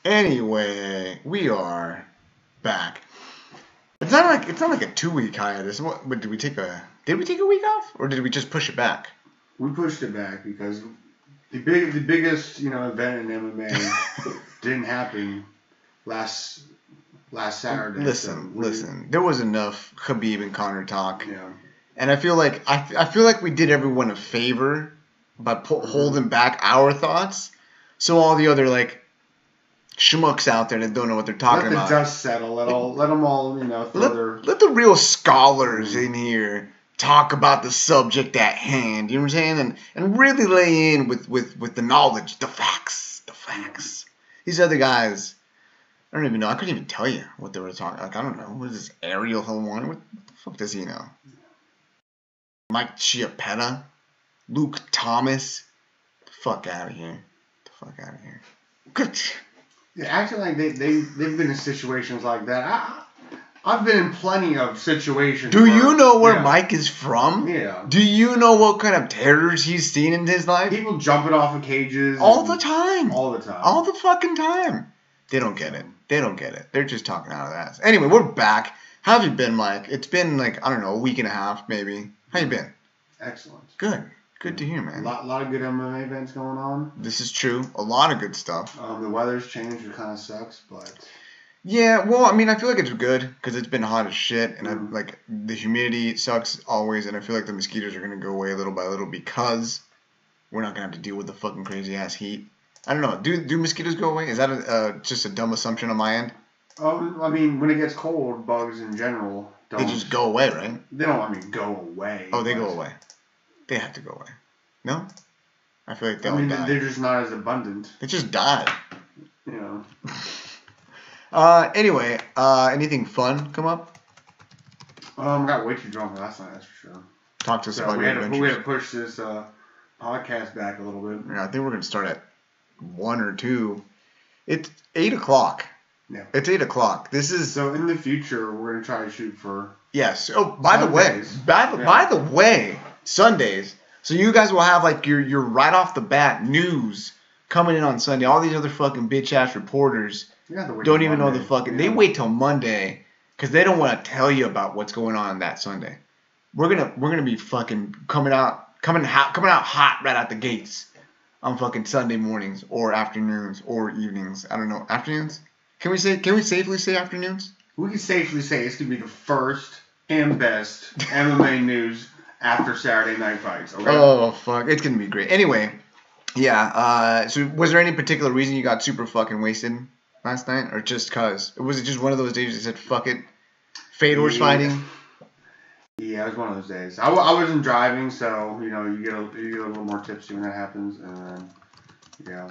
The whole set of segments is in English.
Anyway, we are back. It's not like a 2 week hiatus. What did we take a week off or did we just push it back? We pushed it back because the biggest event in MMA didn't happen last Saturday. Listen. There was enough Khabib and Conor talk. Yeah. And I feel like we did everyone a favor by holding back our thoughts, so all the other schmucks out there that don't know what they're talking about. Let the dust settle. Let them all let the real scholars in here talk about the subject at hand. You know what I'm saying? And really lay in with the knowledge, the facts. These other guys, I don't even know. I couldn't even tell you what they were talking. I don't know. What is this Ariel Helwani? What the fuck does he know? Mike Chiappetta, Luke Thomas. The fuck out of here. Good. Yeah, acting like they've been in situations like that. I've been in plenty of situations. Do you know where Mike is from? Yeah. Do you know what kind of terrors he's seen in his life? People jumping off of cages. All the time. All the time. All the fucking time. They don't get it. They're just talking out of their ass. Anyway, we're back. How have you been, Mike? It's been a week and a half maybe. How you been? Excellent. Good to hear, man. A lot of good MMA events going on. This is true. A lot of good stuff. The weather's changed. It kind of sucks, but... Yeah, well, I mean, I feel like it's good because it's been hot as shit, and the humidity sucks always, and I feel like the mosquitoes are going to go away little by little because we're not going to have to deal with the fucking crazy-ass heat. I don't know. Do mosquitoes go away? Is that just a dumb assumption on my end? I mean, when it gets cold, bugs in general don't... They just go away, right? They don't, go away. Oh, they go away. They have to go away. No? I feel like they all die. They're just not as abundant. They just die. Yeah. Anyway, anything fun come up? I got way too drunk last night, that's for sure. Talk to us about your adventures. We had to push this podcast back a little bit. Yeah, I think we're going to start at 1 or 2. It's 8 o'clock. Yeah. It's 8 o'clock. This is... So in the future, we're going to try to shoot for... Yes. Oh, by the way, Sundays. So you guys will have your right off the bat news coming in on Sunday. All these other fucking bitch ass reporters don't even know the fucking. Yeah. They wait till Monday because they don't want to tell you about what's going on that Sunday. We're gonna be fucking coming out hot right out the gates on fucking Sunday mornings or afternoons or evenings. I don't know, afternoons. Can we safely say afternoons? We can safely say it's gonna be the first and best MMA news after Saturday night fights. Okay? Oh, fuck. It's going to be great. Anyway, yeah. So was there any particular reason you got super fucking wasted last night? Or just because? Was it just one of those days you said, fuck it? Fedor's fighting? Yeah, it was one of those days. I wasn't driving, so, you get a little more tipsy when that happens. And, yeah.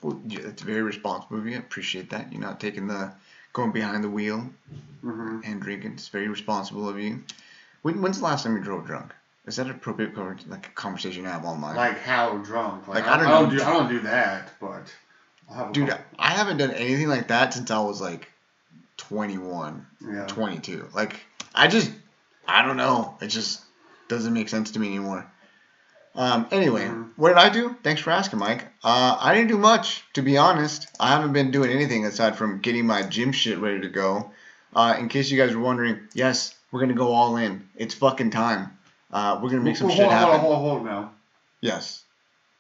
Well, yeah, that's very responsible of you. I appreciate that. You're not going behind the wheel and drinking. It's very responsible of you. When's the last time you drove drunk? Is that an appropriate conversation to have online? Like how drunk? I don't do that, but dude, I haven't done anything like that since I was 21, 22. I don't know. It just doesn't make sense to me anymore. Anyway, what did I do? Thanks for asking, Mike. I didn't do much, to be honest. I haven't been doing anything aside from getting my gym shit ready to go. In case you guys were wondering, yes, we're going to go all in. It's fucking time. We're going to make some shit happen. Hold now. Yes.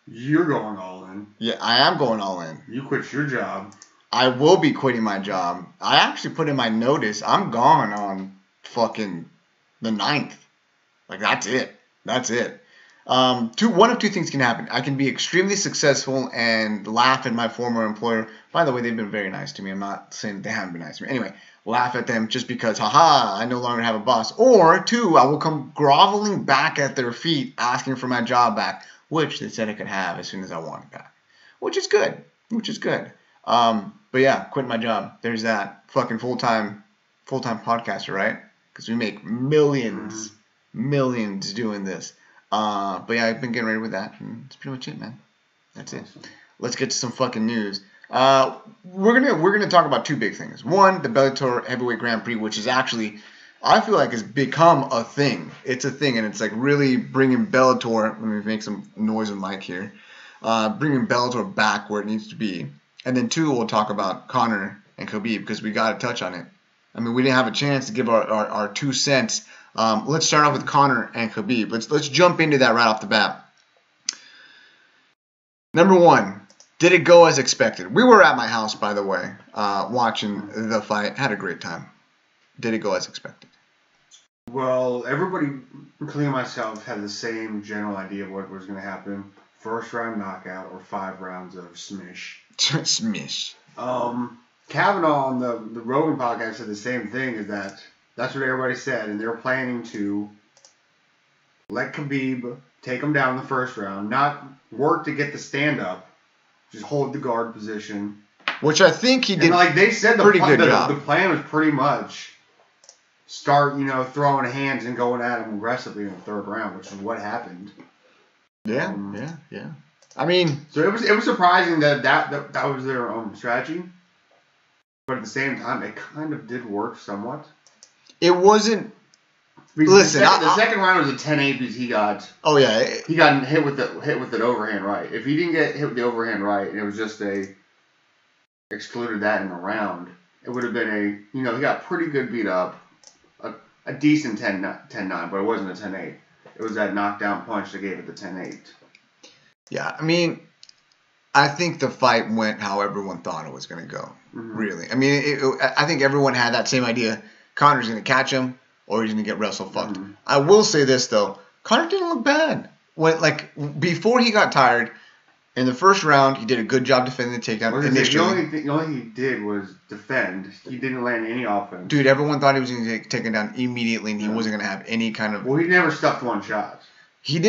You're going all in. Yeah, I am going all in. You quit your job. I will be quitting my job. I actually put in my notice. I'm gone on fucking the 9th. That's it. That's it. One of two things can happen. I can be extremely successful and laugh at my former employer. By the way, they've been very nice to me. I'm not saying they haven't been nice to me. Anyway, laugh at them just because, haha, I no longer have a boss. Or 2, I will come groveling back at their feet asking for my job back, which they said I could have as soon as I want it back. Which is good. But yeah, quitting my job. There's that. Fucking full-time podcaster, right? Because we make millions doing this. But yeah, I've been getting ready with that, and that's pretty much it, man. That's it. Let's get to some fucking news. We're gonna talk about 2 big things. One, the Bellator Heavyweight Grand Prix, which is actually, I feel like, has become a thing. It's a thing, and it's really bringing Bellator. Let me make some noise with Mike here. Bringing Bellator back where it needs to be. And then 2, we'll talk about Conor and Khabib because we got to touch on it. I mean, we didn't have a chance to give our 2 cents. Let's start off with Conor and Khabib. Let's jump into that right off the bat. Number 1, did it go as expected? We were at my house, by the way, watching the fight. Had a great time. Did it go as expected? Well, everybody, including myself, had the same general idea of what was going to happen. First round knockout or 5 rounds of smish. Smish. Kavanaugh on the Rogan podcast said the same thing, is that's what everybody said, and they were planning to let Khabib take him down in the first round, not work to get the stand up, just hold the guard position. Which I think he did. And like they said, pretty good job. The plan was pretty much start, throwing hands and going at him aggressively in the 3rd round, which is what happened. Yeah. I mean, so it was surprising that was their strategy, but at the same time, it kind of did work somewhat. It wasn't. Listen, the second round was a 10-8 because he got. Oh yeah. He got hit with an overhand right. If he didn't get hit with the overhand right, and it was just excluded that in the round, it would have been he got pretty good beat up, a decent 10-9, but it wasn't a 10-8. It was that knockdown punch that gave it the 10-8. Yeah, I mean, I think the fight went how everyone thought it was going to go. Mm-hmm. Really, I mean, I think everyone had that same idea. Conor's going to catch him, or he's going to get wrestle fucked. Mm-hmm. I will say this though, Conor didn't look bad. Before he got tired, in the first round, he did a good job defending the takedown initially. The only thing he did was defend. He didn't land any offense. Dude, everyone thought he was going to get taken down immediately, and he wasn't going to have any kind of. Well, he never stuffed one shot. He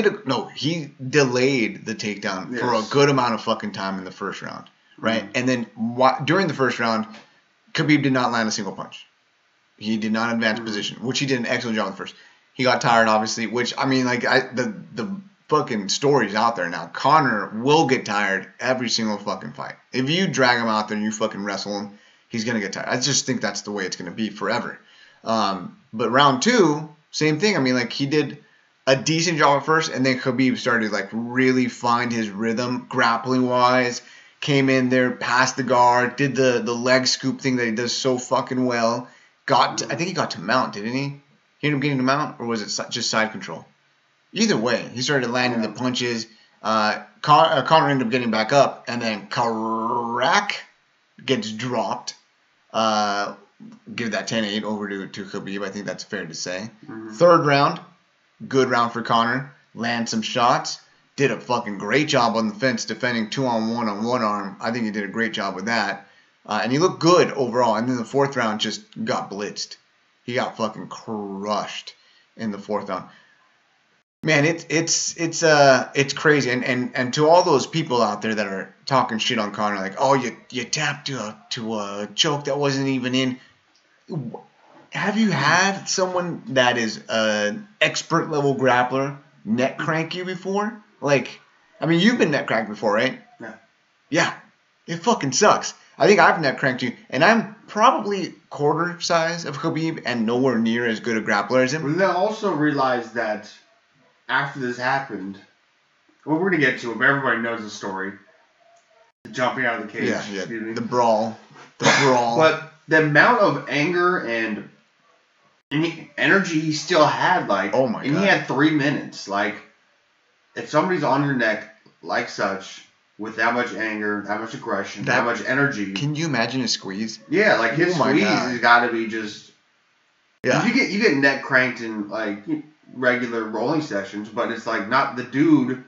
he delayed the takedown for a good amount of fucking time in the first round, right? Mm-hmm. And then during the first round, Khabib did not land a single punch. He did not advance position, which he did an excellent job in the first. He got tired, obviously, which, I mean, the fucking story's out there now. Conor will get tired every single fucking fight. If you drag him out there and you fucking wrestle him, he's going to get tired. I just think that's the way it's going to be forever. But round 2, same thing. I mean, he did a decent job at first, and then Khabib started really find his rhythm grappling wise. Came in there, passed the guard, did the leg scoop thing that he does so fucking well. I think he got to mount, didn't he? He ended up getting to mount, or was it just side control? Either way, he started landing the punches. Conor ended up getting back up, and then Karak gets dropped. Give that 10-8 over to Khabib. I think that's fair to say. Mm-hmm. 3rd round. Good round for Conor. Land some shots. Did a fucking great job on the fence defending 2-on-1 on one arm. I think he did a great job with that. And he looked good overall. And then the 4th round just got blitzed. He got fucking crushed in the 4th round. Man, it's crazy. And to all those people out there that are talking shit on Conor, oh, you tapped to a choke that wasn't even in. Have you had someone that is an expert level grappler neck crank you before? I mean, you've been neck cranked before, right? Yeah. Yeah. It fucking sucks. I think I've neck cranked you, and I'm probably quarter size of Khabib and nowhere near as good a grappler as him. But then also realize that after this happened, well, we're going to get to it, but everybody knows the story. The jumping out of the cage. Yeah. The brawl. But the amount of anger and energy he still had, oh my God. He had 3 minutes. If somebody's on your neck like such, with that much anger, that much aggression, that much energy. Can you imagine his squeeze? Yeah, his squeeze has got to be just. Yeah. You get neck cranked in regular rolling sessions, but it's not the dude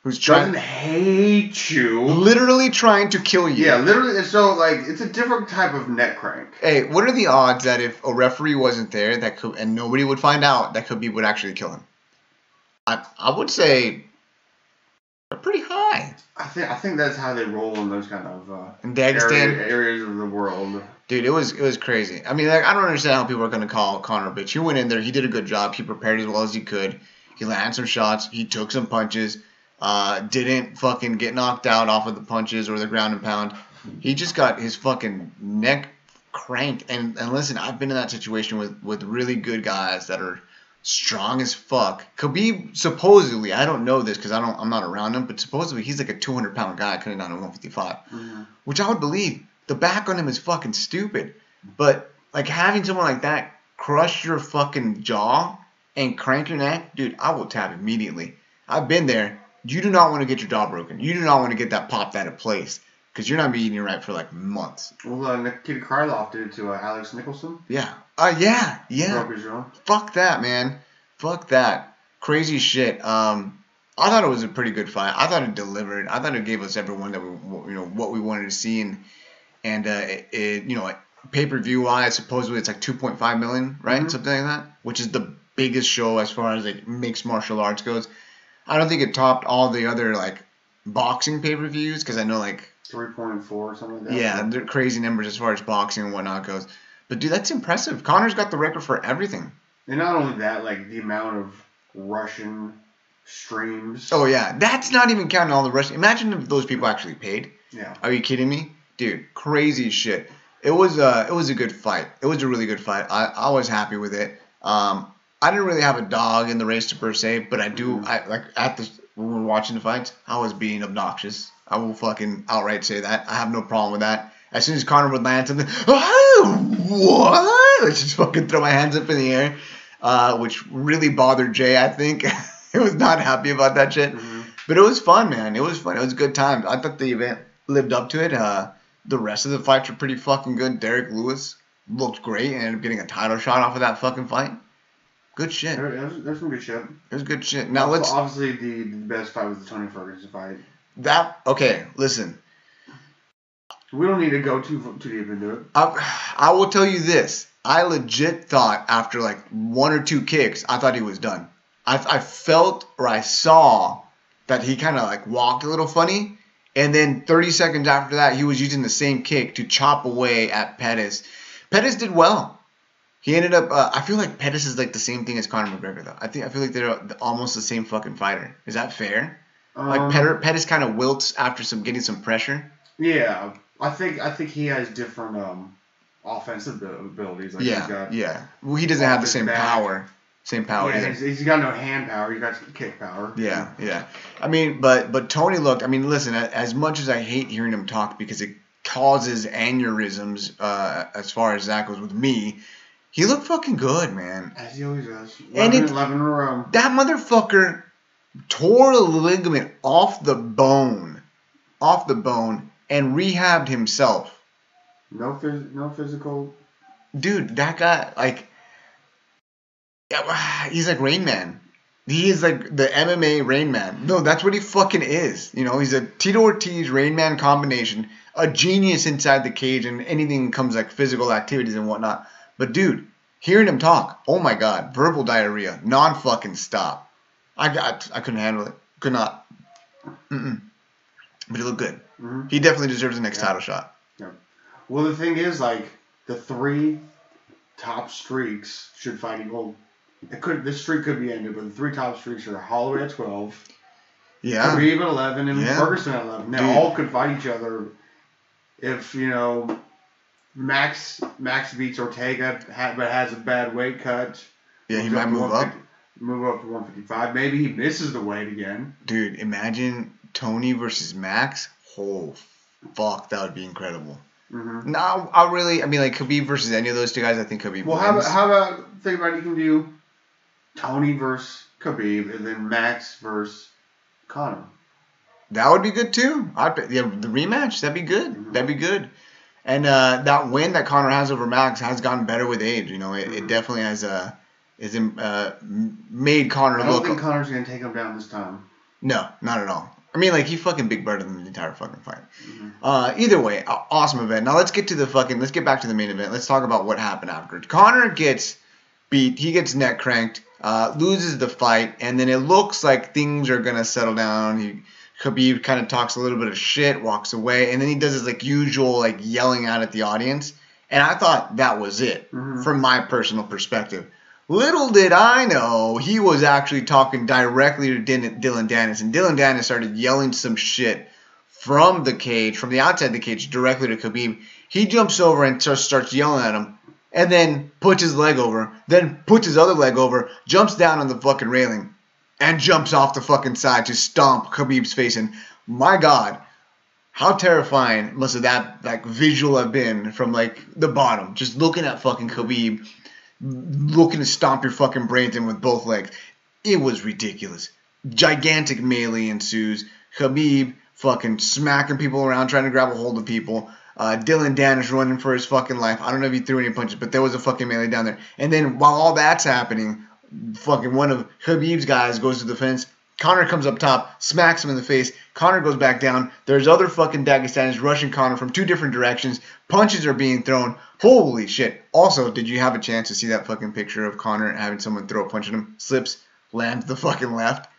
who's doesn't hate you, literally trying to kill you. Yeah, literally. So it's a different type of neck crank. Hey, what are the odds that if a referee wasn't there and nobody would find out, that Khabib would actually kill him? I would say they're pretty high. I think that's how they roll in those kind of in Dagestan areas of the world. Dude, it was crazy. I mean, I don't understand how people are going to call Conor a bitch. He went in there. He did a good job. He prepared as well as he could. He landed some shots. He took some punches. Didn't fucking get knocked out off of the punches or the ground and pound. He just got his fucking neck cranked. And listen, I've been in that situation with really good guys that are strong as fuck. Khabib supposedly, I don't know this because I'm not around him, but supposedly he's like a 200-pound guy cutting down to 155, which I would believe. The back on him is fucking stupid, but like having someone like that crush your fucking jaw and crank your neck, dude, I will tap immediately. I've been there. You do not want to get your jaw broken. You do not want to get that popped out of place because you're not being eating right for like months. Well, Nikita Krylov did it to Alex Nicholson. Yeah. Yeah. Broke his jaw. Fuck that, man. Fuck that. Crazy shit. I thought it was a pretty good fight. I thought it delivered. I thought it gave us everyone that what we wanted to see, and pay-per-view wise, supposedly it's like 2.5 million, right? Something like that, which is the biggest show as far as like mixed martial arts goes. I don't think it topped all the other like boxing pay-per-views because I know like 3.4 or something like that. Yeah, they're crazy numbers as far as boxing and whatnot goes. But dude, that's impressive. Conor's got the record for everything. And not only that, like the amount of Russian streams. Oh yeah, that's not even counting all the Russian. Imagine if those people actually paid. Yeah. Are you kidding me, dude? Crazy shit. It was a good fight. It was a really good fight. I was happy with it. I didn't really have a dog in the race per se, but I do. When we were watching the fights, I was being obnoxious. I will fucking outright say that. I have no problem with that. As soon as Conor would land something, what? Let's just fucking throw my hands up in the air, which really bothered Jay, I think. He was not happy about that shit. But it was fun, man. It was fun. It was a good time. I thought the event lived up to it. The rest of the fights were pretty fucking good. Derek Lewis looked great and ended up getting a title shot off of that fucking fight. Good shit. There's some good shit. It was good shit. Now let's. Obviously, the best fight was the Tony Ferguson fight. Okay, listen. We don't need to go too deep into it. I will tell you this. I legit thought after like one or two kicks, I thought he was done. I felt or I saw that he kind of like walked a little funny. And then 30 seconds after that, he was using the same kick to chop away at Pettis. Pettis did well. He ended up. I feel like Pettis is like the same thing as Conor McGregor, though. I feel like they're almost the same fucking fighter. Is that fair? Like Pettis kind of wilts after getting some pressure. Yeah, I think he has different offensive abilities. Like Well, he doesn't have the same power. Yeah, he's got no hand power. He's got kick power. Yeah. I mean, but Tony looked. I mean, listen. As much as I hate hearing him talk because it causes aneurysms, as far as that goes with me, he looked fucking good, man. As he always does. 11 in a row. That motherfucker tore a ligament off the bone, and rehabbed himself. No physical. Dude, that guy, like, he's like Rain Man. He is like the MMA Rain Man. No, that's what he fucking is. You know, he's a Tito Ortiz Rain Man combination, a genius inside the cage, and anything comes like physical activities and whatnot. But dude, hearing him talk, oh my god, verbal diarrhea, non-fucking stop. I couldn't handle it. Could not. But he looked good. Mm-hmm. He definitely deserves the next title shot. Yeah. Well, the thing is, like, the three top streaks should fight equal. This streak could be ended, but the three top streaks are Holloway at 12, Khabib at 11, and Ferguson at 11. They all could fight each other if, Max beats Ortega but has a bad weight cut. Yeah, he might move up. Move up to 155. Maybe he misses the weight again. Dude, imagine Tony versus Max. Oh, fuck, that would be incredible. Mm-hmm. No, like Khabib versus any of those two guys, I think Khabib wins. How about think about you can do Tony versus Khabib and then Max versus Conor. That would be good too. The rematch, that'd be good. Mm-hmm. That'd be good. And that win that Conor has over Max has gotten better with age. It definitely has made Conor look. I don't think Conor's gonna take him down this time. No, not at all. I mean, like, he fucking big brother than the entire fucking fight. Mm-hmm. Either way, awesome event. Now let's get back to the main event. Let's talk about what happened after. Conor gets beat. He gets neck cranked, loses the fight, and then it looks like things are gonna settle down. Khabib kind of talks a little bit of shit, walks away, and then he does his like usual like yelling out at the audience. And I thought that was it from my personal perspective. Little did I know he was actually talking directly to Dylan Dennis, and Dylan Dennis started yelling some shit from the outside the cage, directly to Khabib. He jumps over and starts yelling at him, and then puts his leg over, then puts his other leg over, jumps down on the fucking railing, and jumps off the fucking side to stomp Khabib's face in. My God, how terrifying must have that like visual have been from like the bottom, just looking at fucking Khabib, looking to stomp your fucking brains in with both legs. It was ridiculous. Gigantic melee ensues. Khabib fucking smacking people around, trying to grab a hold of people. Dylan Danish running for his fucking life. I don't know if he threw any punches, but there was a fucking melee down there. And then while all that's happening, fucking one of Khabib's guys goes to the fence. Conor comes up top, smacks him in the face. Conor goes back down. There's other fucking Dagestanis rushing Conor from two different directions. Punches are being thrown. Holy shit. Also, did you have a chance to see that fucking picture of Conor having someone throw a punch at him? Slips, lands the fucking left.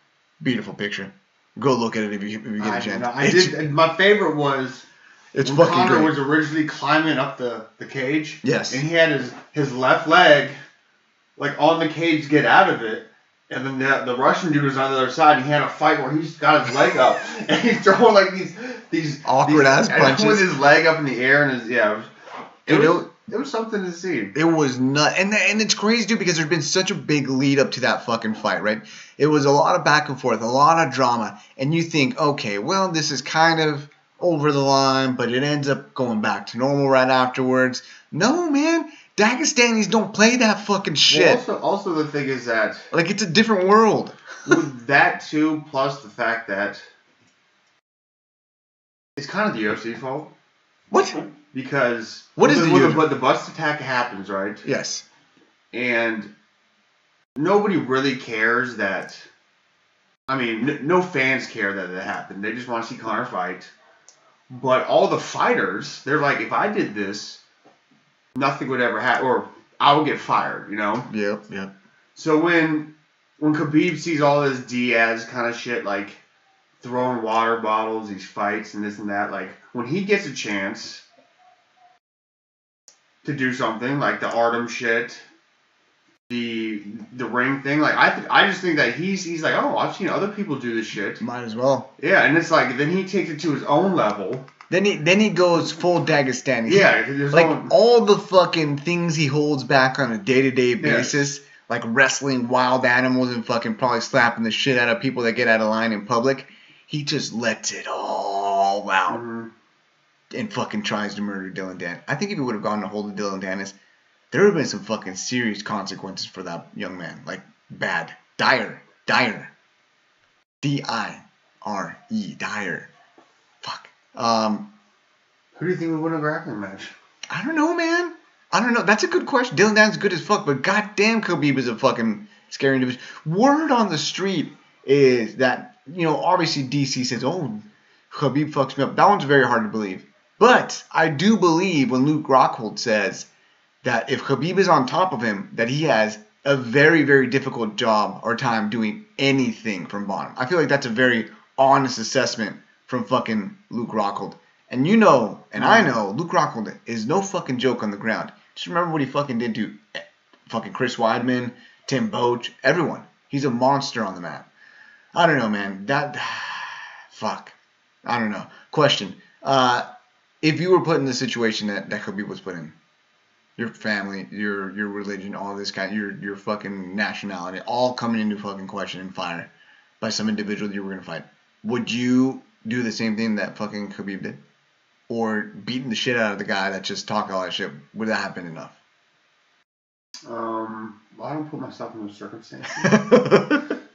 Beautiful picture. Go look at it if you get a chance. I did. My favorite was it's when fucking Conor great. was originally climbing up the cage. Yes. And he had his left leg like on the cage to get out of it. And then the Russian dude was on the other side. And he had a fight where he's got his leg up and he's throwing like these awkward ass punches with his leg up in the air and it was something to see. It was nuts. And it's crazy, dude, because there's been such a big lead up to that fucking fight, right? It was a lot of back and forth, a lot of drama. And you think, okay, well, this is kind of over the line, but it ends up going back to normal right afterwards. No, man. Dagestanis don't play that fucking shit. Well, also the thing is that... like, it's a different world. With that, too, plus the fact that it's kind of the UFC's fault. What? Because what is the bus attack happens, right? Yes. And nobody really cares that. I mean, no fans care that it happened. They just want to see Conor fight. But all the fighters, they're like, if I did this, nothing would ever happen, or I would get fired. You know? Yep. So when Khabib sees all this Diaz kind of shit, like throwing water bottles, these fights and this and that, like when he gets a chance to do something like the Artem shit, the ring thing, like I just think that he's like, oh, I've seen other people do this shit. Might as well. Yeah, and it's like then he takes it to his own level. Then he goes full Dagestani. Yeah, like all the fucking things he holds back on a day-to-day basis, like wrestling wild animals and fucking probably slapping the shit out of people that get out of line in public. He just lets it all out and fucking tries to murder Dylan Dan. I think if he would have gone to hold of Dylan Danis, there would have been some fucking serious consequences for that young man. Like bad, dire, D-I-R-E, dire. Fuck. Who do you think would win a grappling match? I don't know, man. I don't know. That's a good question. Dylan Dan's good as fuck, but goddamn, Khabib is a fucking scary individual. Word on the street is that, obviously DC says, oh, Khabib fucks me up. That one's very hard to believe. But I do believe when Luke Rockhold says that if Khabib is on top of him, that he has a very, very difficult job or time doing anything from bottom. I feel like that's a very honest assessment from fucking Luke Rockhold. And and I know, Luke Rockhold is no fucking joke on the ground. Just remember what he fucking did to fucking Chris Weidman, Tim Boach, everyone. He's a monster on the mat. I don't know, man. Fuck. I don't know. Question. If you were put in the situation that Khabib was put in, your family, your religion, all this your fucking nationality, all coming into fucking question and fire by some individual that you were going to fight, would you do the same thing that fucking Khabib did? Or beating the shit out of the guy that just talked all that shit? Would that have been enough? Well, I don't put myself in those circumstances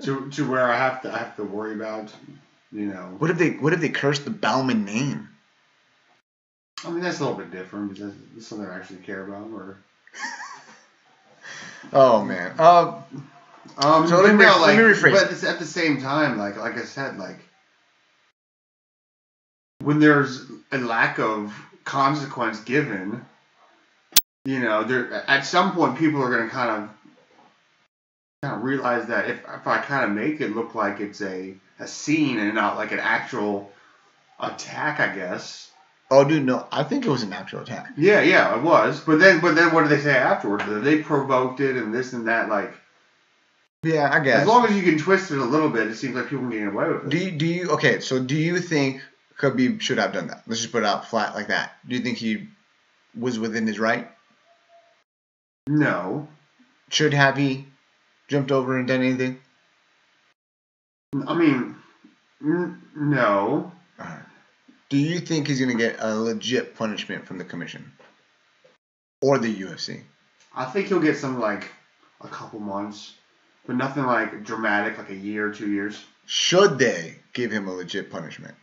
to where I have to worry about, What if they cursed the Bauman name? I mean, that's a little bit different because that's something I actually care about. Or oh man. So let me rephrase. But at the same time, like I said, like when there's a lack of consequence given, there at some point people are going to kind of realize that if I kind of make it look like it's a scene and not like an actual attack, I guess. Oh, dude, no. I think it was an actual attack. Yeah, it was. But then what did they say afterwards? They provoked it and this and that, like. Yeah, I guess. As long as you can twist it a little bit, it seems like people can get away with it. Do you think Khabib should have done that? Let's just put it out flat like that. Do you think he was within his right? No. Have he jumped over and done anything? I mean, no. Do you think he's going to get a legit punishment from the commission or the UFC? I think he'll get some like a couple months, but nothing like dramatic, like a year or 2 years. Should they give him a legit punishment?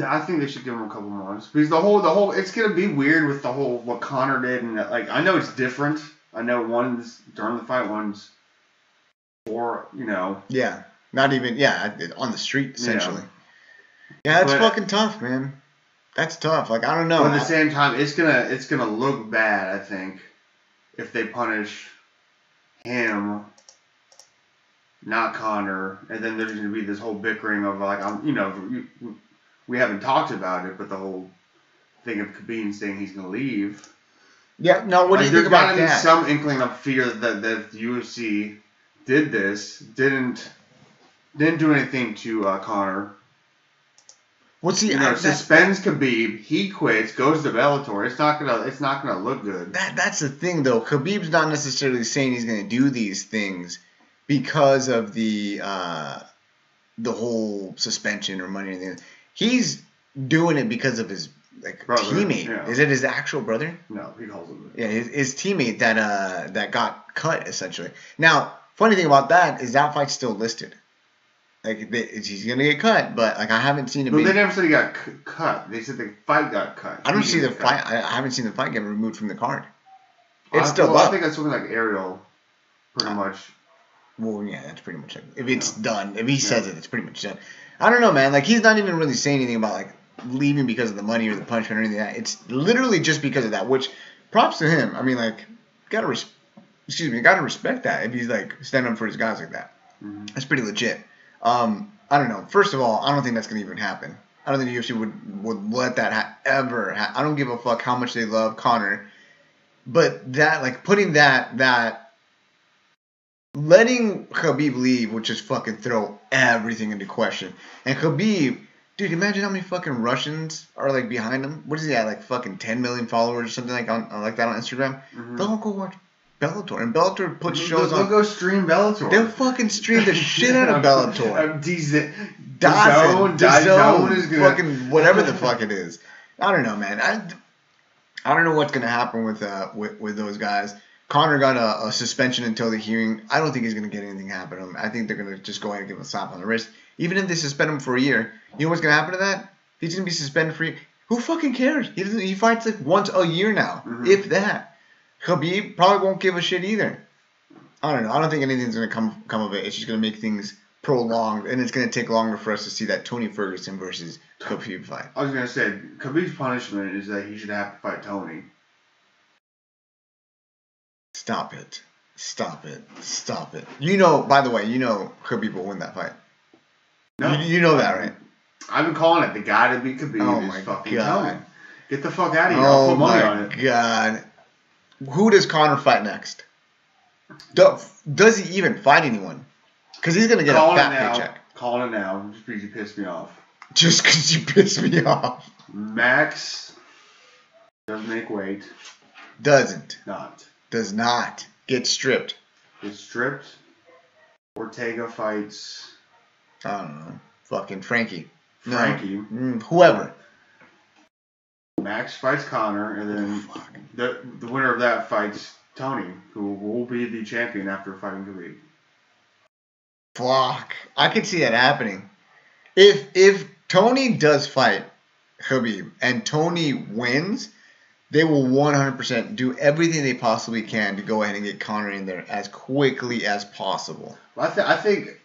I think they should give him a couple months because the whole it's gonna be weird with the whole what Conor did and like I know it's different. I know one's during the fight, one's for Yeah, not even on the street essentially. Yeah, that's fucking tough, man. That's tough. Like I don't know. But at the same time, it's gonna look bad. I think if they punish him, not Conor, and then there's gonna be this whole bickering of like we haven't talked about it, but the whole thing of Khabib saying he's going to leave. Yeah, no, what do you think about that? There's got to be some inkling of fear that the UFC did this, didn't do anything to Conor. Suspends Khabib, he quits, goes to Bellator. It's not gonna look good. That's the thing, though. Khabib's not necessarily saying he's going to do these things because of the whole suspension or money or anything. He's doing it because of his teammate. Yeah. Is it his actual brother? No, he calls him. Yeah, his teammate that got cut essentially. Now, funny thing about that is that fight's still listed. Like he's gonna get cut, but like I haven't seen it. But they never said he got cut. They said the fight got cut. I don't see the fight. I haven't seen the fight get removed from the card. It's still up. I think that's something like Ariel, pretty much. Well, yeah, that's pretty much it. If it's done, if he says it, it's pretty much done. I don't know, man. Like, he's not even really saying anything about, like, leaving because of the money or the punishment or anything like that. It's literally just because of that, which, props to him. I mean, like, gotta respect that if he's, like, standing up for his guys like that. Mm-hmm. That's pretty legit. I don't know. First of all, I don't think that's going to even happen. I don't think the UFC would let that ever happen. I don't give a fuck how much they love Conor. But that, like, putting that letting Khabib leave would just fucking throw everything into question. And Khabib, dude, imagine how many fucking Russians are like behind him. What is he at? Like fucking 10 million followers or something like like that on Instagram. Mm-hmm. They'll go watch Bellator, and Bellator puts shows on. They'll go stream Bellator. They'll fucking stream the shit out of Bellator. DAZN is gonna fucking whatever the fuck it is. I don't know, man. I don't know what's gonna happen with those guys. Conor got a suspension until the hearing. I don't think he's going to get anything happen to him. I think they're going to just go ahead and give him a slap on the wrist. Even if they suspend him for a year, you know what's going to happen to that? He's going to be suspended for a year. Who fucking cares? He fights like once a year now, if that. Khabib probably won't give a shit either. I don't know. I don't think anything's going to come of it. It's just going to make things prolonged, and it's going to take longer for us to see that Tony Ferguson versus Khabib fight. I was going to say, Khabib's punishment is that he should have to fight Tony. Stop it. By the way, Khabib will win that fight. No. You know that, right? I've been calling it. The guy to beat Khabib is fucking Tony. Get the fuck out of here. I'll put money on it. God. Who does Conor fight next? Does he even fight anyone? Because he's going to get a fat paycheck. Calling it now, just because you pissed me off. Just because you pissed me off. Max doesn't make weight. Does not get stripped. Gets stripped. Ortega fights. I don't know. Fucking Frankie. Whoever. Max fights Conor, and then the winner of that fights Tony, who will be the champion after fighting Khabib. Fuck. I could see that happening. If Tony does fight Khabib and Tony wins, they will 100% do everything they possibly can to go ahead and get Conor in there as quickly as possible. I think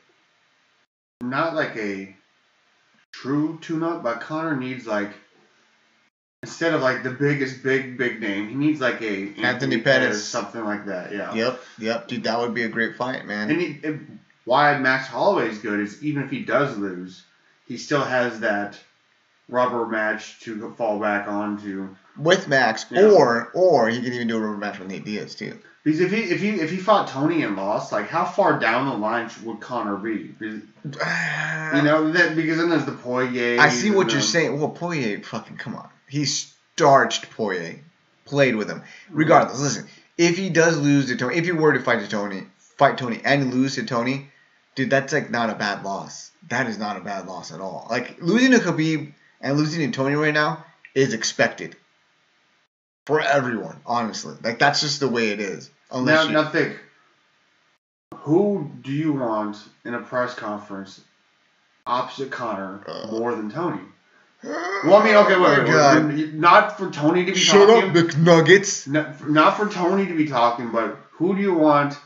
not like a true tune-up, but Conor needs like, instead of like the biggest big name, he needs like a Anthony Pettis, something like that. Yeah. Yep, dude, that would be a great fight, man. And why Max Holloway is good is even if he does lose, he still has that rubber match to fall back onto. With Max, or he can even do a rubber match with Nate Diaz too. Because if he fought Tony and lost, like how far down the line would Conor be? Because, because then there's the Poirier. I see what you're saying. Well, Poirier, fucking come on, he starched Poirier. played with him. Regardless, listen, if he does lose to Tony, if he were to fight Tony and lose to Tony, dude, that's like not a bad loss. That is not a bad loss at all. Like losing to Khabib and losing to Tony right now is expected for everyone, honestly. Like that's just the way it is. Now think, who do you want in a press conference opposite Conor more than Tony? Well, I mean, okay, wait. Not for Tony to be talking. Shut up, McNuggets. Not for Tony to be talking, but who do you want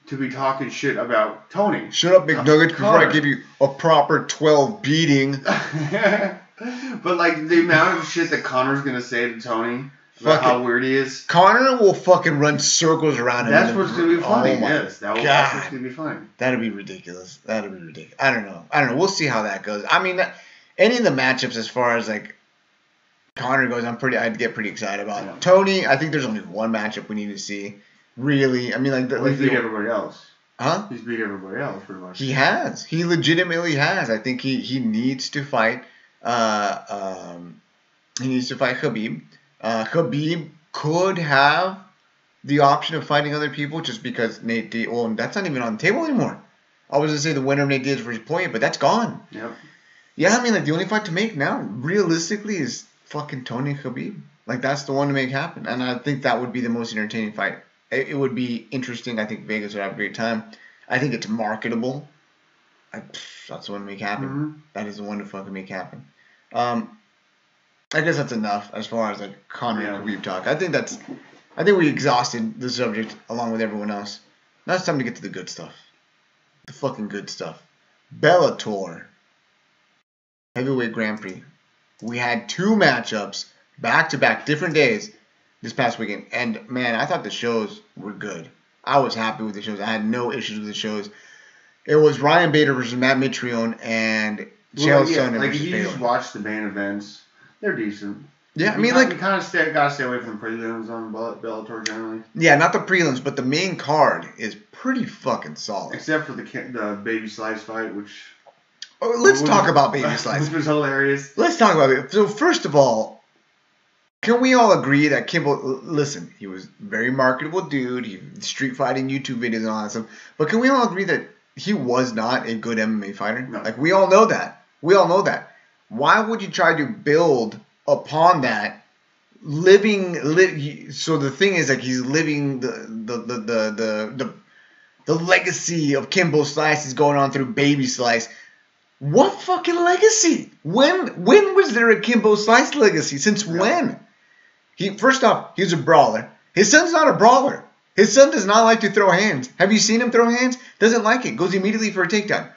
to be talking shit about Tony? Shut up, McNuggets, before I give you a proper 12 beating. But, like, the amount of shit that Conor's going to say to Tony about how weird he is. Conor will fucking run circles around him. That's what's going to be funny. Oh, yes, that's what's going to be funny. That'd be ridiculous. I don't know. We'll see how that goes. I mean, any of the matchups as far as, like, Conor goes, I'd get pretty excited about. Yeah. Tony, I think there's only one matchup we need to see. Really. I mean, he's beat everybody else. Huh? He's beat everybody else, pretty much. He has. He legitimately has. I think he needs to fight. He needs to fight Khabib. Khabib could have the option of fighting other people just because Nate Diaz. Well, that's not even on the table anymore. I was gonna say the winner of Nate Diaz versus Poirier, but that's gone. Yep. Yeah, I mean, like the only fight to make now, realistically, is fucking Tony and Khabib. Like that's the one to make happen, and I think that would be the most entertaining fight. It would be interesting. I think Vegas would have a great time. I think it's marketable. That's the one to make happen. Mm-hmm. That is the one to fucking make happen. I guess that's enough as far as like Conor and Khabib talk. I think we exhausted the subject along with everyone else. Now it's time to get to the good stuff. The fucking good stuff. Bellator Heavyweight Grand Prix. We had 2 matchups back to back, different days this past weekend, and man, I thought the shows were good. I was happy with the shows. I had no issues with the shows. It was Ryan Bader versus Matt Mitrione and Chael Sonnen like versus if you just watch the main events, they're decent. Yeah, I mean, like you kind of gotta stay away from the prelims on Bellator generally. Yeah, not the prelims, but the main card is pretty fucking solid. Except for the Baby Slice fight, which. Let's talk about Baby Slice. Which was hilarious. Let's talk about it. So first of all, can we all agree that Kimbo? Listen, he was a very marketable dude. He street fighting YouTube videos and all that stuff. But can we all agree that he was not a good MMA fighter? No. Like we all know that. Why would you try to build upon that? So the thing is, like, he's living the legacy of Kimbo Slice is going on through Baby Slice. What fucking legacy? When was there a Kimbo Slice legacy? Since when? First off, he's a brawler. His son's not a brawler. His son does not like to throw hands. Have you seen him throw hands? Doesn't like it. Goes immediately for a takedown.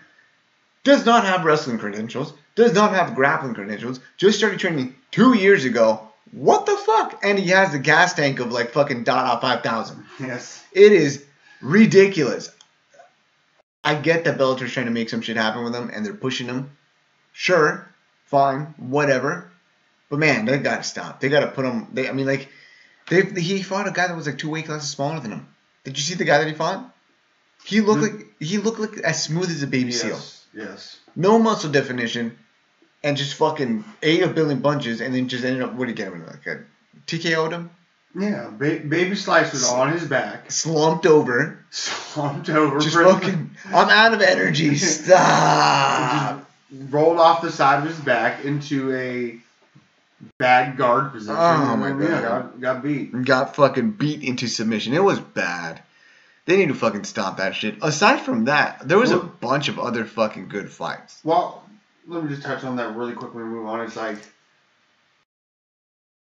Does not have wrestling credentials. Does not have grappling credentials. Just started training 2 years ago. What the fuck? And he has the gas tank of like fucking Dada 5000. Yes. It is ridiculous. I get that Bellator's trying to make some shit happen with him and they're pushing him. Sure. Fine. Whatever. But man, they gotta stop. They gotta put him. He fought a guy that was like 2 weight classes smaller than him. Did you see the guy that he fought? He looked like as smooth as a baby seal. Yes. No muscle definition, and just fucking ate a billion punches, and then just ended up. What did he get him? Like a TKO'd him? Yeah, Baby Slice was on his back, slumped over. Just fucking. I'm out of energy. Stop. Just rolled off the side of his back into a bad guard position. Oh my god! Yeah, got beat. Got fucking beat into submission. It was bad. They need to fucking stop that shit. Aside from that, there was a bunch of other fucking good fights. Well, let me just touch on that really quickly and move on. It's like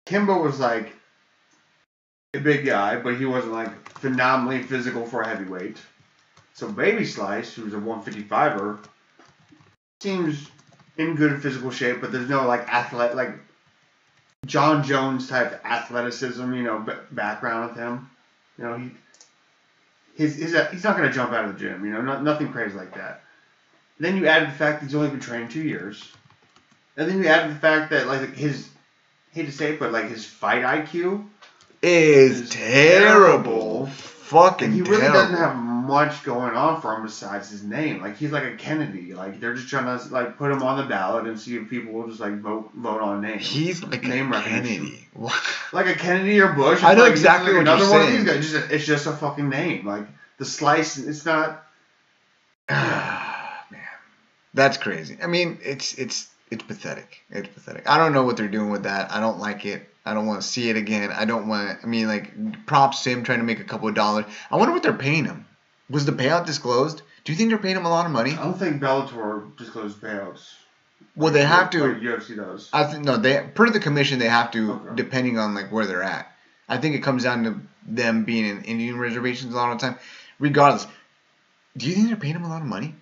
Kimbo was like a big guy, but he wasn't like phenomenally physical for a heavyweight. So Baby Slice, who's a 155er, seems in good physical shape, but there's no like John Jones type athleticism, background with him. He's not going to jump out of the gym, nothing crazy like that. Then you added the fact that he's only been training 2 years. And then you added the fact that, like, hate to say it, but, like, his fight IQ is terrible. Fucking terrible. He really doesn't have much going on for him besides his name. Like he's like a Kennedy. Like they're just trying to like put him on the ballot and see if people will just like vote on name. He's like name a Kennedy. Like a Kennedy or Bush. I know like, exactly like what you're saying. One of these guys. It's just a fucking name. Like the slice. It's not. Man, that's crazy. I mean, it's pathetic. It's pathetic. I don't know what they're doing with that. I don't like it. I don't want to see it again. I don't want. I mean, like props to him trying to make a couple of dollars. I wonder what they're paying him. Was the payout disclosed? Do you think they're paying him a lot of money? I don't think Bellator disclosed payouts. Well, they have to. Like UFC does. I think no. They per the commission they have to, Okay. depending on like where they're at. I think it comes down to them being in Indian reservations a lot of the time. Regardless, do you think they're paying him a lot of money?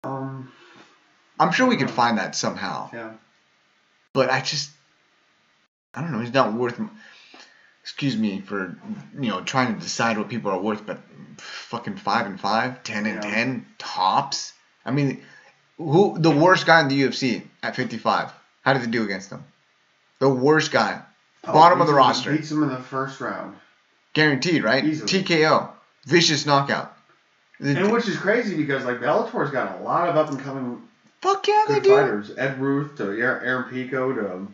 I'm sure we could find that somehow. Yeah. But I don't know. He's not worth. Excuse me for trying to decide what people are worth, but fucking 5-5, 10-10 tops. I mean, who the worst guy in the UFC at 55? How did they do against him? The worst guy, bottom of the roster. Beats him in the first round. Guaranteed, right? Easily. TKO, vicious knockout. And which is crazy because like Bellator's got a lot of up and coming. Fuck yeah, they good do. Fighters. Ed Ruth to Aaron Pico to.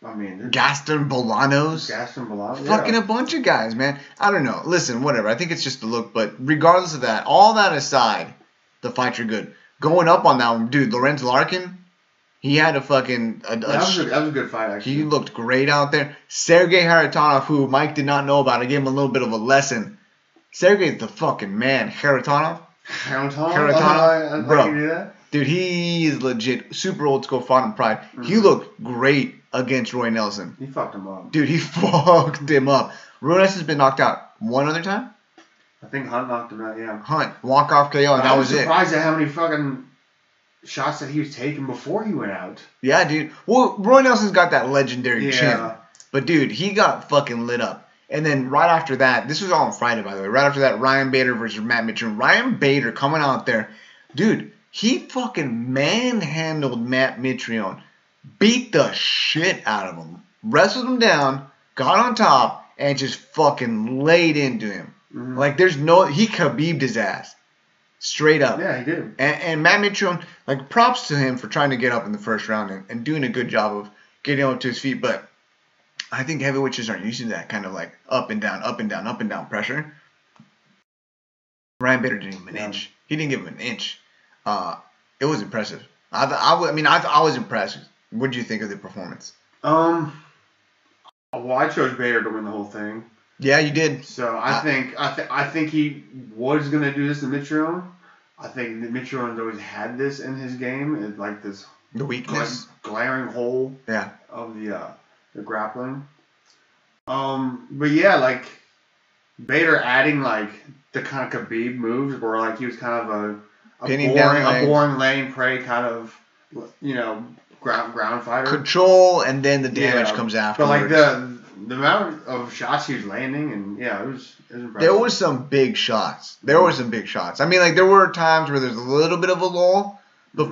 I mean, Gaston Bolanos. Fucking a bunch of guys, man. I don't know. Listen, whatever. I think it's just a look, but regardless of that, all that aside, the fights are good. Going up on that one, dude, Lorenz Larkin, he had a fucking... that was a good fight, actually. He looked great out there. Sergey Kharitonov, who Mike did not know about, I gave him a little bit of a lesson. Sergey's the fucking man. Kharitonov? Kharitonov? Bro. I can do that. Dude, he is legit. Super old school, fought in Pride. Mm-hmm. He looked great against Roy Nelson. He fucked him up. Dude, he fucked him up. Roy Nelson's been knocked out one other time? I think Hunt knocked him out, yeah. Hunt, walk-off KO, and that was it. I was surprised at how many fucking shots that he was taking before he went out. Yeah, dude. Well, Roy Nelson's got that legendary chin. But, dude, he got fucking lit up. And then right after that, this was all on Friday, by the way. Right after that, Ryan Bader versus Matt Mitchell. Ryan Bader coming out there. Dude, he fucking manhandled Matt Mitrione. Beat the shit out of him. Wrestled him down, got on top, and just fucking laid into him. Mm-hmm. Like, there's no... He Khabib'd his ass. Straight up. Yeah, he did. And Matt Mitrione, like, props to him for trying to get up in the first round and doing a good job of getting up to his feet. But I think heavyweights just aren't used to that kind of, like, up and down, up and down, up and down pressure. Ryan Bader didn't give him an inch. He didn't give him an inch. It was impressive. I was impressed. What did you think of the performance? Well, I chose Bader to win the whole thing. Yeah, you did. So I think he was gonna do this to Mitrione. I think Mitrione's always had this in his game. It's like this the weakness, glaring hole. Yeah. Of the grappling. But yeah, like Bader adding like the kind of Khabib moves where like he was kind of a boring lane prey kind of ground fighter. Control and then the damage comes after. But like the amount of shots he was landing and it was impressive. There was some big shots. I mean, like there were times where there's a little bit of a lull, but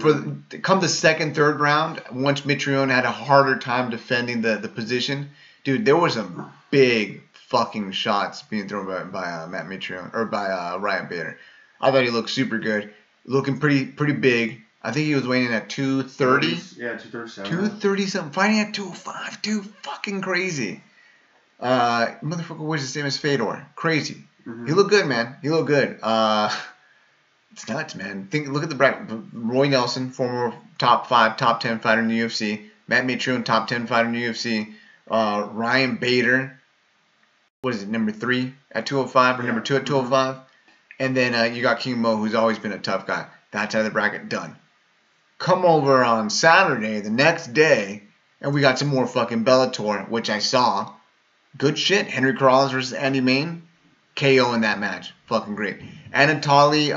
come the second, third round, once Mitrione had a harder time defending the position, dude, there was some big fucking shots being thrown by Matt Mitrione or by Ryan Bader. I thought he looked super good, looking pretty big. I think he was weighing in at 230. Yeah, 237. 230 something, fighting at 205. Dude, fucking crazy. Motherfucker weighs the same as Fedor. Crazy. Mm-hmm. He looked good, man. He looked good. It's nuts, man. Look at the bracket. Roy Nelson, former top 5, top 10 fighter in the UFC. Matt Mitrione, top 10 fighter in the UFC. Ryan Bader, what is it, number 3 at 205 or number 2 at 205? And then you got King Mo, who's always been a tough guy. That's out of the bracket. Done. Come over on Saturday, the next day, and we got some more fucking Bellator, which I saw. Good shit. Henry Corrales versus Andy Main. KO in that match. Fucking great. Anatoly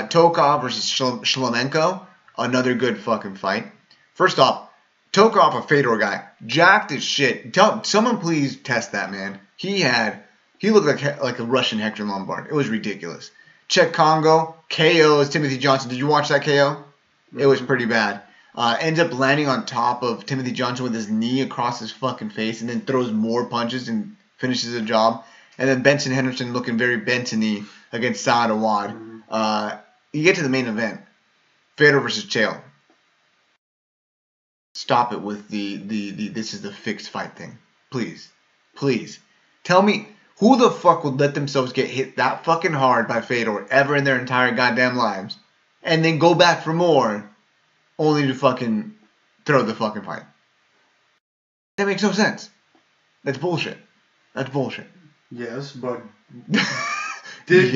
Tokov versus Shlemenko. Another good fucking fight. First off, Tokov, a Fedor guy, jacked as shit. Someone please test that man. He looked like a Russian Hector Lombard. It was ridiculous. Czech Congo, KOs Timothy Johnson. Did you watch that KO? It was pretty bad. Ends up landing on top of Timothy Johnson with his knee across his fucking face and then throws more punches and finishes the job. and then Benson Henderson looking very Benson-y against Saad Awad. You get to the main event, Fedor versus Chael. Stop it with the this is the fixed fight thing. Please. Please. Tell me, who the fuck would let themselves get hit that fucking hard by Fedor ever in their entire goddamn lives, and then go back for more, only to fucking throw the fucking fight? That makes no sense. That's bullshit. That's bullshit. Yes, but Did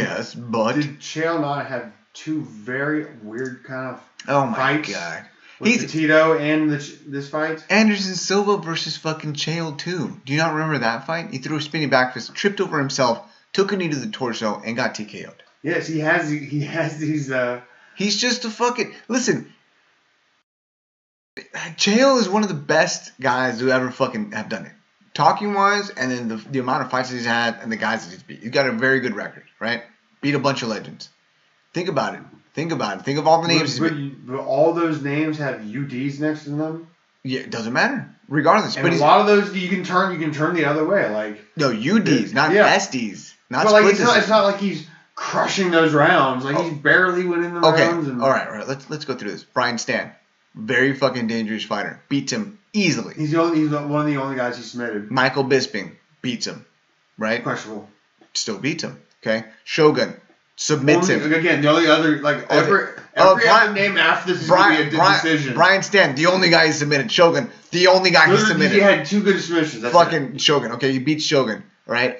Chael not have two very weird kind of fights? God. With the Tito and this fight? Anderson Silva versus fucking Chael too. Do you not remember that fight? He threw a spinning back fist, tripped over himself, took a knee to the torso, and got TKO'd. Yes, he has these. He's just a fucking... Listen, Chael is one of the best guys who ever fucking have done it. Talking wise, and then the amount of fights that he's had and the guys that he's beat. He's got a very good record, right? Beat a bunch of legends. Think about it. Think of all the names. But all those names have UDs next to them. Yeah, it doesn't matter. Regardless. And a lot of those you can turn the other way. Like no, UDs, not SDs. Not but like it's not like he's crushing those rounds. Like he's barely winning the rounds. And, all right. Let's go through this. Brian Stan, very fucking dangerous fighter. Beats him easily. He's one of the only guys he submitted. Michael Bisping beats him, right? Questionable. Still beats him. Okay. Shogun submits him. Again, the only other every other name after this is going to be a decision. Brian Stan, the only guy he submitted. Shogun, the only guy he submitted. He had two good submissions. That's fucking Shogun. Okay, he beats Shogun. Right. Then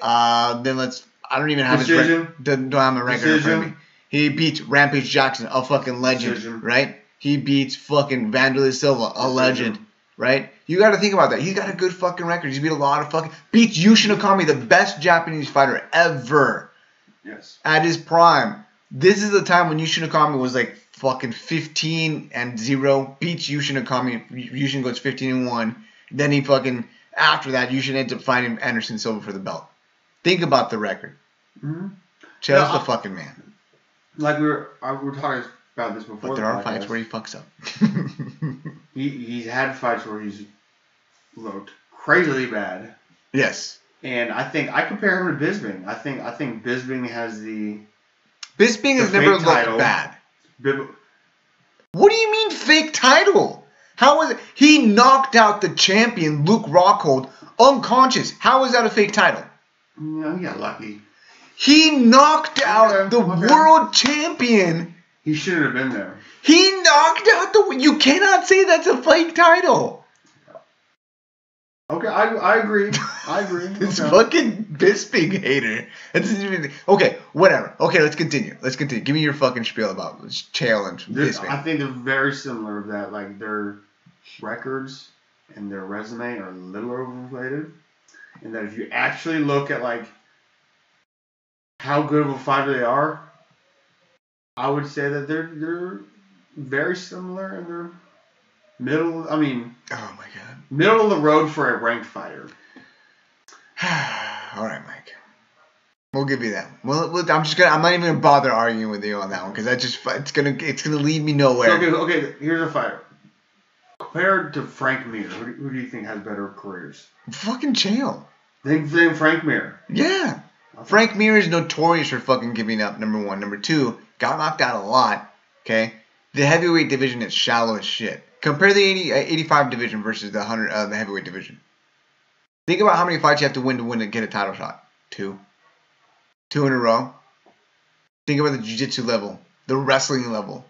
I don't even have his record. Don't have my record in front of me. He beats Rampage Jackson, a fucking legend. Right. He beats fucking Vanderlei Silva, a legend. Right? You got to think about that. He's got a good fucking record. He's beat a lot of fucking... Beats Yushin Okami, the best Japanese fighter ever. Yes. At his prime. This is the time when Yushin Okami was like fucking 15-0. Beats Yushin Okami. Yushin goes 15-1. Then he fucking... After that, Yushin ends up fighting Anderson Silva for the belt. Think about the record. Mm-hmm. Chael's the fucking man. Like we were talking about this before. But there are fights where he fucks up. He's had fights where he's looked crazily bad. Yes. And I think I compare him to Bisping. I think Bisping has the... Bisping has never looked bad. What do you mean fake title? How was it? He knocked out the champion, Luke Rockhold, unconscious. How is that a fake title? No, he got lucky. He knocked out the world champion. He shouldn't have been there. He knocked out the... You cannot say that's a fake title. Okay, I agree. This fucking Bisping hater. Okay, whatever. Okay, let's continue. Give me your fucking spiel about Chael and Bisping. I think they're very similar. That like their records and their resume are a little overrated, and that if you actually look at like how good of a fighter they are, I would say that they're very similar and they're middle. I mean, oh my god, middle of the road for a ranked fighter. All right, Mike. We'll give you that. Well, I'm not even gonna bother arguing with you on that one because it's gonna lead me nowhere. So, okay. Here's a fighter. Compared to Frank Mir, who do you think has better careers? Fucking Chael. Think Frank Mir. Yeah. Okay. Frank Mir is notorious for fucking giving up, number one. Number two, got knocked out a lot, okay? The heavyweight division is shallow as shit. Compare the 85 division versus the heavyweight division. Think about how many fights you have to win to get a title shot. 2 in a row. Think about the jiu-jitsu level, the wrestling level.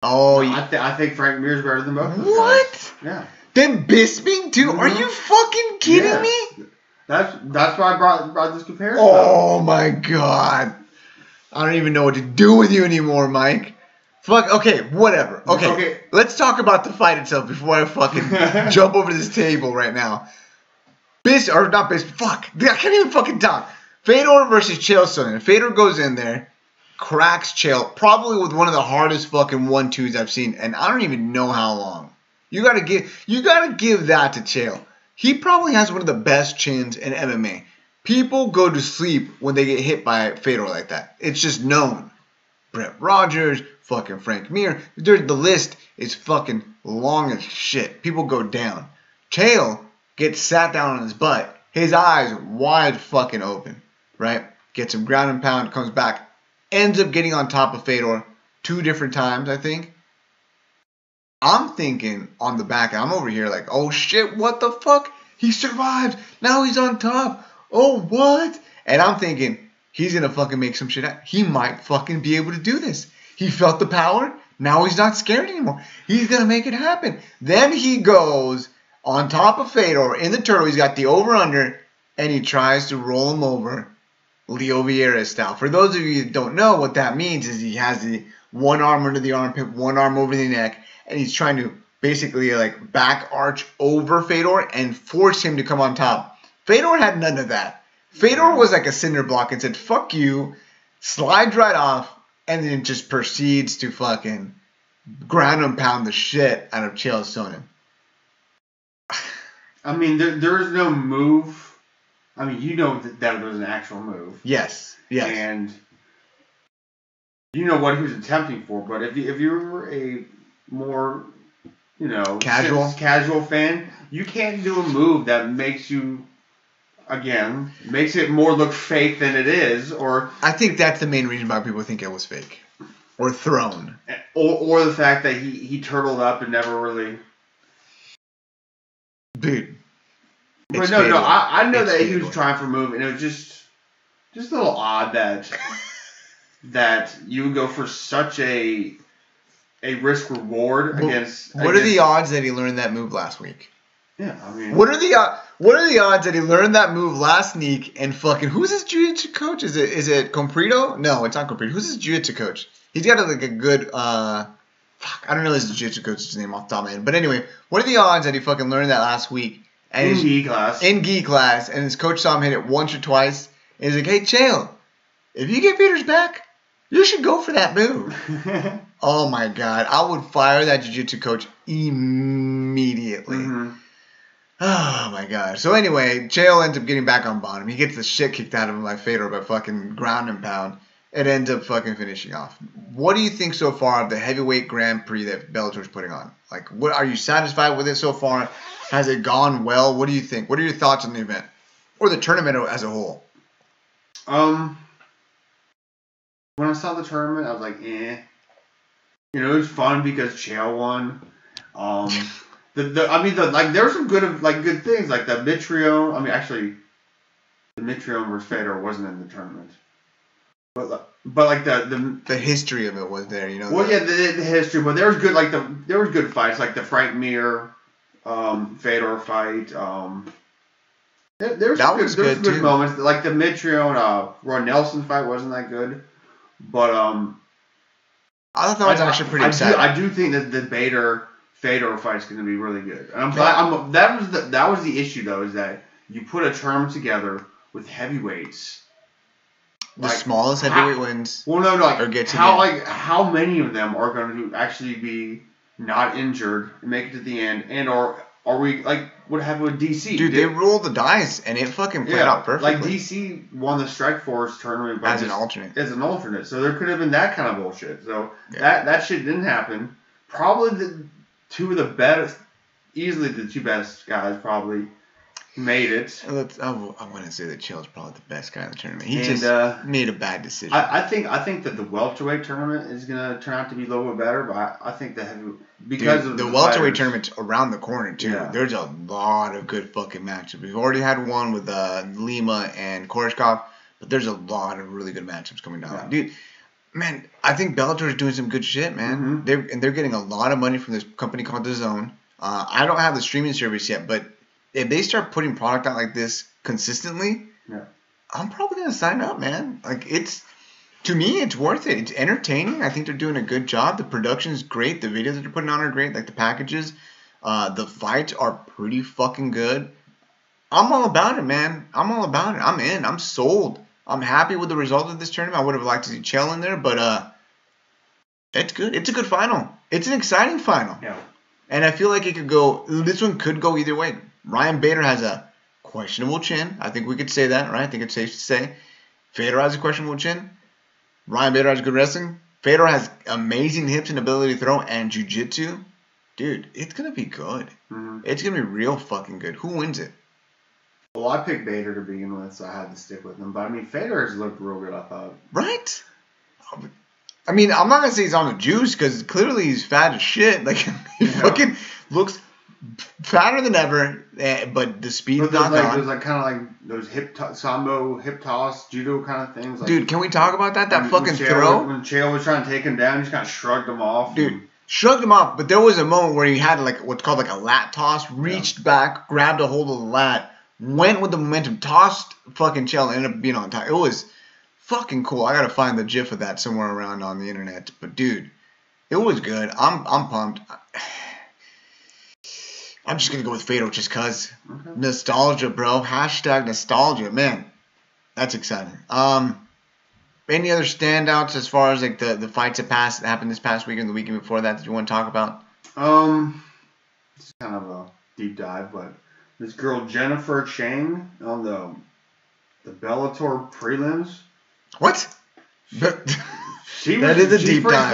Oh, no, I think Frank Mir is better than both of those what? Guys. Yeah. Then Bisping too? Mm-hmm. Are you fucking kidding me? That's why I brought this comparison. Oh my god. I don't even know what to do with you anymore, Mike. Fuck, okay, whatever. Okay. Let's talk about the fight itself before I fucking jump over this table right now. Fuck. I can't even fucking talk. Fedor versus Chael Sonnen. Fedor goes in there, cracks Chael, probably with one of the hardest fucking 1-2s I've seen, and I don't even know how long. You gotta give that to Chael. He probably has one of the best chins in MMA. People go to sleep when they get hit by Fedor like that. It's just known. Brett Rogers, fucking Frank Mir. The list is fucking long as shit. People go down. Chael gets sat down on his butt his eyes wide fucking open, right? Gets him ground and pound, comes back, ends up getting on top of Fedor 2 different times, I think. I'm thinking on the back, I'm over here like, oh shit, what the fuck? He survived. Now he's on top. Oh, what? And I'm thinking, he's going to fucking make some shit happen. He might fucking be able to do this. He felt the power. Now he's not scared anymore. He's going to make it happen. Then he goes on top of Fedor in the turtle. He's got the over-under, and he tries to roll him over Leo Vieira style. For those of you that don't know, what that means is he has the one arm under the armpit, one arm over the neck, and he's trying to basically like back arch over Fedor and force him to come on top. Fedor had none of that. Fedor was like a cinder block and said, fuck you, slides right off, and then just proceeds to fucking ground and pound the shit out of Chael Sonnen. I mean, there is no move. I mean, you know that was an actual move. Yes. And you know what he was attempting for, but if you were a more, casual fan, you can't do a move that makes you, again, makes it more look fake than it is, or... I think that's the main reason why people think it was fake. Or thrown. Or the fact that he turtled up and never really... Dude. But no, I know that he was trying for a move, and it was just a little odd that you would go for such a risk reward against. What are the odds that he learned that move last week? Yeah, I mean, what are the odds that he learned that move last week and fucking who's his jiu-jitsu coach? Is it Comprito? No, it's not Comprito. Who's his jiu-jitsu coach? He's got like a good I don't know his jiu-jitsu coach's name off the top of my head. But anyway, what are the odds that he fucking learned that last week? And in gi class. In gi class, and his coach saw him hit it once or twice. And he's like, hey, Chael, if you get Peter's back, you should go for that move. Oh, my God. I would fire that jiu-jitsu coach immediately. Mm-hmm. Oh, my God. So, anyway, Chael ends up getting back on bottom. He gets the shit kicked out of him by Fedor by fucking ground and pound. It ends up fucking finishing off. What do you think so far of the heavyweight Grand Prix that Bellator's putting on? Like, what are you satisfied with it so far? Has it gone well? What do you think? What are your thoughts on the event? Or the tournament as a whole? When I saw the tournament, I was like, eh. It was fun because Chael won. There were some good things, like the Mitrione. I mean, actually, the Mitrione versus Fedor wasn't in the tournament. But like the history of it was there, Well, yeah, the history, but there was good fights, like the Frank Mir, Fedor fight. There was some good moments, like the Mitrione, Roy Nelson fight wasn't that good, but I thought that was actually pretty exciting. I do think that the Bader Fedor fight's going to be really good. And that was the issue though, is that you put a tournament together with heavyweights. The smallest heavyweight wins. Well, no, how many of them are going to actually be not injured and make it to the end, and are we like what happened with DC? Dude, they rolled the dice and it fucking played out perfectly. Like DC won the Strikeforce tournament as an alternate. So there could have been that kind of bullshit. So that shit didn't happen. Probably easily the two best guys probably made it. I want to say that Chael's probably the best guy in the tournament. He just made a bad decision. I think that the welterweight tournament is gonna turn out to be a little bit better, but I think the heavy of the welterweight tournament's around the corner too. Yeah. There's a lot of good fucking matchups. We've already had one with Lima and Koreshkov, but there's a lot of really good matchups coming down. Yeah. Dude, man, I think Bellator is doing some good shit, man. Mm-hmm. They're getting a lot of money from this company called DAZN. I don't have the streaming service yet, but if they start putting product out like this consistently, I'm probably gonna sign up, man. Like to me, it's worth it. It's entertaining. I think they're doing a good job. The production's great. The videos that they're putting on are great. Like the packages, the fights are pretty fucking good. I'm all about it, man. I'm all about it. I'm in. I'm sold. I'm happy with the result of this tournament. I would have liked to see Chael in there, but it's good. It's a good final. It's an exciting final. Yeah. And I feel like this one could go either way. Ryan Bader has a questionable chin. I think we could say that, right? I think it's safe to say. Fedor has a questionable chin. Ryan Bader has good wrestling. Fedor has amazing hips and ability to throw and jiu-jitsu. Dude, it's going to be good. Mm-hmm. It's going to be real fucking good. Who wins it? Well, I picked Bader to begin with, so I had to stick with him. But I mean, Fedor has looked real good, I thought. Right? I mean, I'm not gonna say he's on the juice because clearly he's fat as shit. Like he fucking looks fatter than ever, but the speed's not gone. There's like kind of like those sambo, hip toss, judo kind of things. Like, dude, can we talk about that? That fucking throw? When Chael was trying to take him down, he just kind of shrugged him off. Dude, shrugged him off, but there was a moment where he had like what's called like a lat toss, reached back, grabbed a hold of the lat, went with the momentum, tossed fucking Chael, and ended up being on top. It was fucking cool. I gotta find the gif of that somewhere around on the internet. But dude, it was good. I'm pumped. I'm just gonna go with Fedor just cause nostalgia, bro. Hashtag nostalgia, man. That's exciting. Any other standouts as far as like the fights that happened this past weekend, the weekend before that you want to talk about? It's kind of a deep dive, but this girl Jennifer Chang on the Bellator prelims. What? She's pretty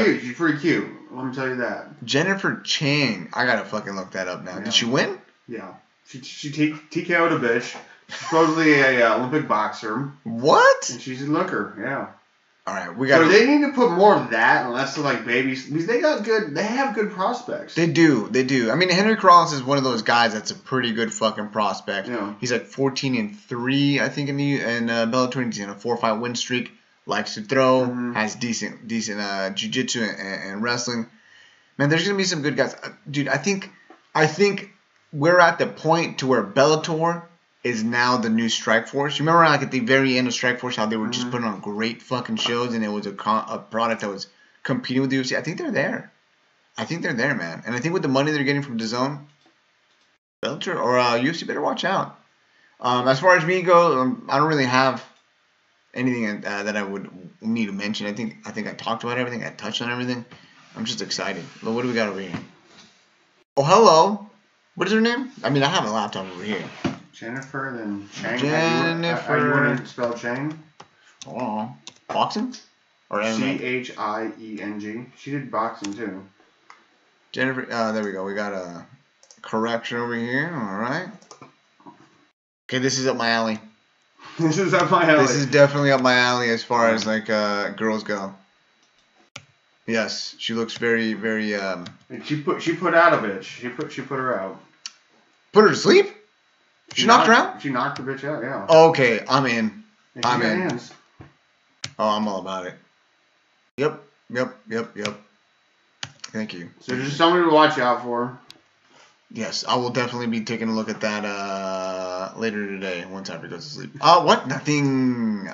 cute. She's pretty cute. Let me tell you that. Jennifer Chang. I gotta fucking look that up now. Yeah. Did she win? Yeah. She TKO'd a bitch. She's supposedly a Olympic boxer. What? And she's a looker. Yeah. All right, we got. So they need to put more of that, and less of like babies, because they have good prospects. They do. I mean, Henry Cross is one of those guys that's a pretty good fucking prospect. Yeah. He's like 14-3, I think, in Bellator. He's in a 4-5 win streak. Likes to throw. Has decent jiu-jitsu and wrestling. Man, there's gonna be some good guys, dude. I think we're at the point to where Bellator is now the new Strikeforce. You remember like at the very end of Strikeforce how they were just putting on great fucking shows and it was a product that was competing with the UFC? I think they're there. Man. And I think with the money they're getting from DAZN, Bellator or UFC better watch out. As far as me goes, I don't really have anything that I would need to mention. I think I talked about everything. I touched on everything. I'm just excited. Well, what do we got over here? Oh, hello. What is her name? I mean, I have a laptop over here. Jennifer, then Chang. Jennifer. How you want to spell Chang? Oh, boxing? Or MMA? Chieng. She did boxing too. Jennifer. There we go. We got a correction over here. All right. Okay, this is up my alley. This is up my alley. This is definitely up my alley as far as like girls go. Yes, she looks very, very. She put out a bitch. She put her out. Put her to sleep? She knocked her out? She knocked the bitch out, yeah. Okay, I'm in. I'm in. Hands. Oh, I'm all about it. Yep. Thank you. So just somebody to watch out for. Yes, I will definitely be taking a look at that later today once Ivory goes to sleep. What? Nothing.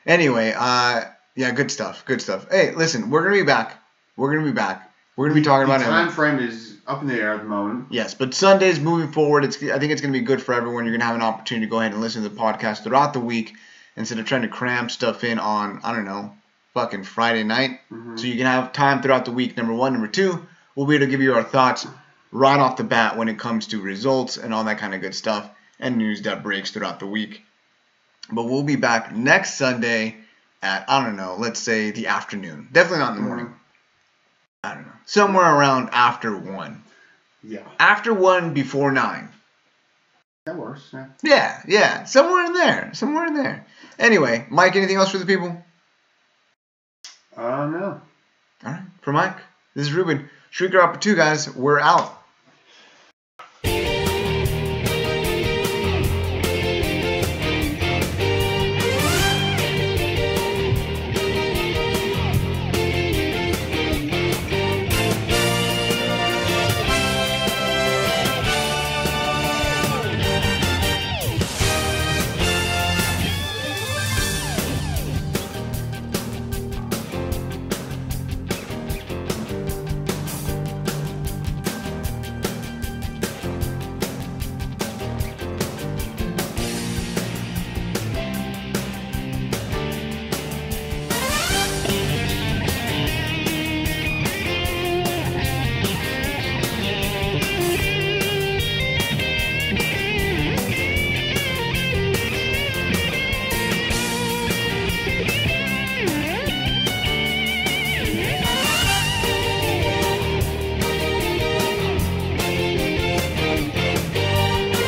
Anyway, yeah, good stuff. Hey, listen, we're going to be back. We're going to be talking about it. The time frame is up in the air at the moment. Yes, but Sundays moving forward, I think it's going to be good for everyone. You're going to have an opportunity to go ahead and listen to the podcast throughout the week instead of trying to cram stuff in on, I don't know, fucking Friday night. So you can have time throughout the week, number one. Number two, we'll be able to give you our thoughts right off the bat when it comes to results and all that kind of good stuff and news that breaks throughout the week. But we'll be back next Sunday at, I don't know, let's say the afternoon. Definitely not in the morning. I don't know. Somewhere around after 1. Yeah. After 1, before 9. That works, yeah. Yeah. Somewhere in there. Anyway, Mike, anything else for the people? No. All right. For Mike, this is Ruben. Shrieker Opera 2, guys. We're out.